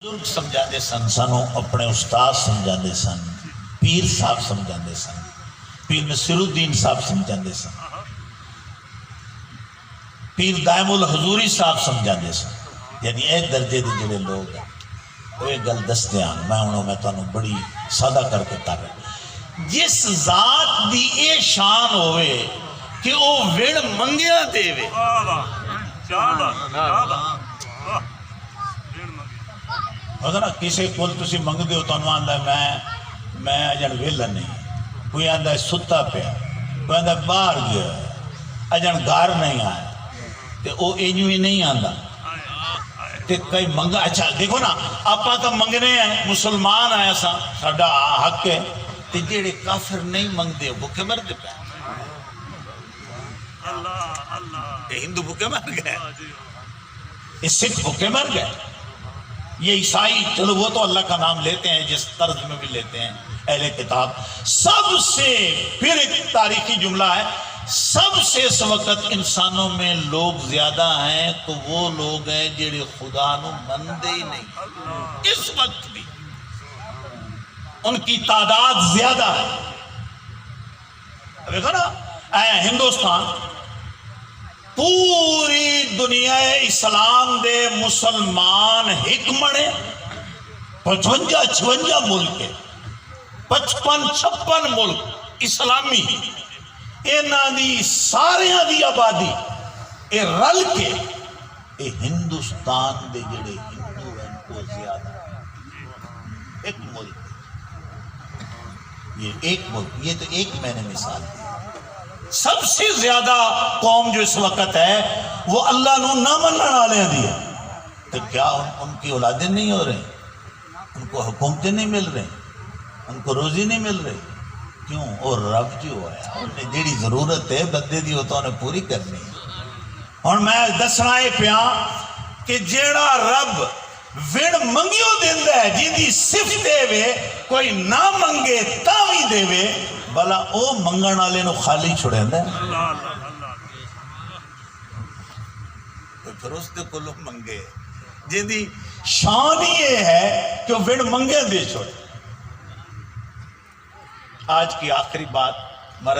بزرگ سمجھا دے سن سانوں اپنے استاد سمجھا دے سن، پیر صاحب سمجھا دے سن، پیر نصیر الدین صاحب سمجھا دے سن، پیر دائم الحضوری صاحب سمجھا دے سن. یعنی اے درجے دے جڑے لوگ ہیں وہ ایک گل دستے ہیں، میں انہوں میں تانوں بڑی سادہ کر کے کر رہا. جس ذات دی اے شان ہوئے کہ وہ وڑ منگیا دے وے، اگر کسی کول تسی منگ دے ہو تو انہوں آندہ ہے میں اجن ویلا نہیں، کوئی آندہ ہے ستا پیا، کوئی آندہ ہے باہر گیا ہے، اجن گھر نہیں آیا، تے او اینیوی نہیں آندہ تے کئی منگا. اچھا دیکھو نا، آپا تو منگنے ہیں، مسلمان آیا سا ساڑھا حق ہے، تے جیڑے کافر نہیں منگ دے بھوکے مر دے پہ، یہ ہندو بھوکے مر گئے، یہ سکھ بھوکے مر گئے، یہ عیسائی چلو وہ تو اللہ کا نام لیتے ہیں جس طرز میں بھی لیتے ہیں اہل کتاب. سب سے پھر ایک تاریخی جملہ ہے، سب سے اس وقت انسانوں میں لوگ زیادہ ہیں تو وہ لوگ ہیں جڑے خدا نو مندے ہی نہیں، اس وقت بھی ان کی تعداد زیادہ ہے. دیکھو نا اے ہندوستان پوری دنیا اسلام دے مسلمان حکمنے 55-56 ملک 55-56 ملک اسلامی، انہاں دی ساریاں دی آبادی اے رل کے اے ہندوستان دے جڑے ہندو ہیں کو زیادہ ایک ملک، یہ ایک ملک، یہ تو ایک میں نے مثال دی. سب سے زیادہ قوم جو اس وقت ہے وہ اللہ نو نہ مننے والے دی ہے، تو کیا ان کی اولادیں نہیں ہو رہی، ان کو حکومتیں نہیں مل رہی، ان کو روزی نہیں مل رہی؟ کیوں؟ اور رب جو ہے انہیں جیڑی ضرورت ہے بندے دی ہوتا انہیں پوری کرنی ہے. اور میں دسنا یہ پیا کہ جیڑا رب وڑ منگیو دیندہ ہے، جن دی صفت دے وے کوئی نہ منگے تاوی دے وے، بلا او منگن والے نو خالی چھڑے دے، پھر اس دے کو لوگ منگے جن دی شان یہ ہے کہ وڑ منگے دے چھوڑے. آج کی آخری بات